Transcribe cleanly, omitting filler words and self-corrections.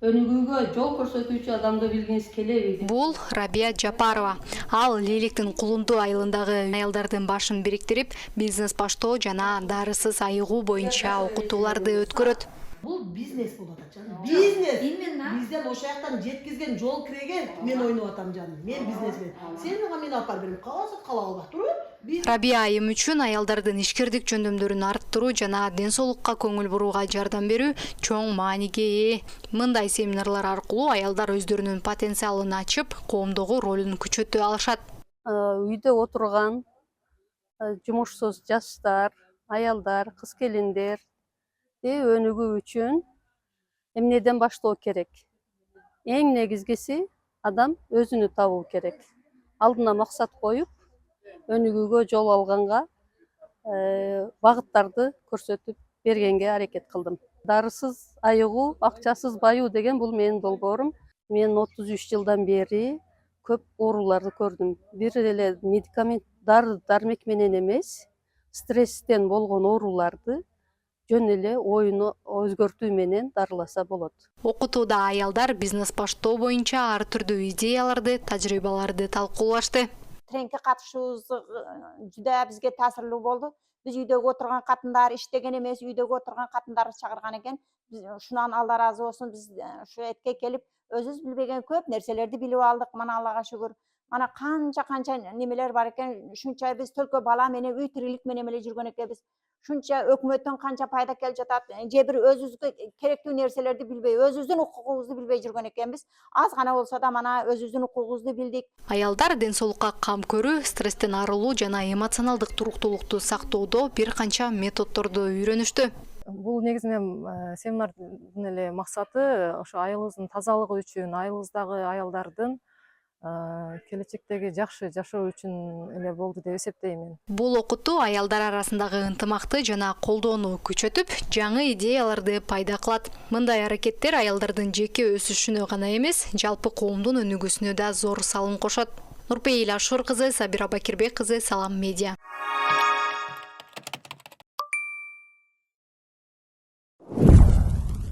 Өнүгүүгө жол көрсөтүүчү адамды билгиңиз келеби? Бул Рабия Жапарова. Ал Лейликтин кулунду айылындагы аялдардын башын бириктирип, бизнес баштоо жана дарысыз айыгуу боюнча окутууларды өткөрөт. Бул бизнес болот жаным. Бизнес. Бизден ошол жактан жеткизген жол киреген мен ойноп атам жаным. Мен бизнесмен. Сен мага мен алып барып берем. Каласа кала албак туруп. Рабия айым үчүн аялдардын ишкердик жөндөмдөрүн арттыруу жана ден соолукка көңүл бурууга жардам берүү чоң мааниге ээ. Мындай семинарлар аркылуу аялдар өздөрүнүн потенциалын ачып, коомдогу ролун күчөтө алышат. Үйдө отурган жумушсуз жаштар, аялдар, кыз келиндер өнүгүү үчүн эмнеден баштоо керек? Эң негизгиси адам өзүнү табуу керек. Алдына максат коюп, өнүгүүгө жол алганга багыттарды көрсөтүп бергенге аракет кылдым. Дарысыз айыгуу, акчасыз баюу деген бул менин долбоорум. Мен 33 жылдан бери көп ооруларды көрдүм. Бир эле медикамент, дары-дармек менен эмес, стресстен болгон ооруларды жөн эле оюну өзгөртүү менен дарыласа болот. Окутууда аялдар бизнес баштоо боюнча ар түрдүү идеяларды, тажрыйбаларды талкуулашты. Тренингке катышуубуз жүдө бизге таасирлүү болду. Биз үйдөгү отурган катындар, иштеген эмес, үйдөгү отурган катындарды чакырган экен. Биз ушунан Алла ыраазы болсун, биз ушу этке келип, өзүбүз билбеген көп нерселерди билип алдык. Мана Аллага шүгүр. Мана канча немелер бар экен. Ушунча биз төлкө бала менен үй тирилик менен эле жүргөн экенбиз. Ушунча өкмөттөн канча пайда келип жатат. Же бир өзүбүзгө керектүү нерселерди билбей, өзүбүздүн укугубузду билбей жүргөн экенбиз. Аз гана болсо да мана өзүбүздүн укугубузду билдик. Аялдар ден соолукка кам көрүү, стресстен арылуу жана эмоционалдык туруктуулукту сактоодо бир канча методдорду үйрөнүштү. Бул негизинен семинардын эле максаты ошо айылыбыздын тазалыгы үчүн, айылыбыздагы аялдардын келечектеги жакшы жашоо үчүн эле болду деп эсептейм. Бул окутуу аялдар арасындагы ынтымакты жана колдоону күчөтүп, жаңы идеяларды пайда кылат. Мындай аракеттер аялдардын жеке өсүшүнө гана эмес, жалпы коомдун өнүгүүсүнө да зор салым кошот. Нурпейил Ашур кызы, Сабира Бакирбек кызы, Салам Медиа.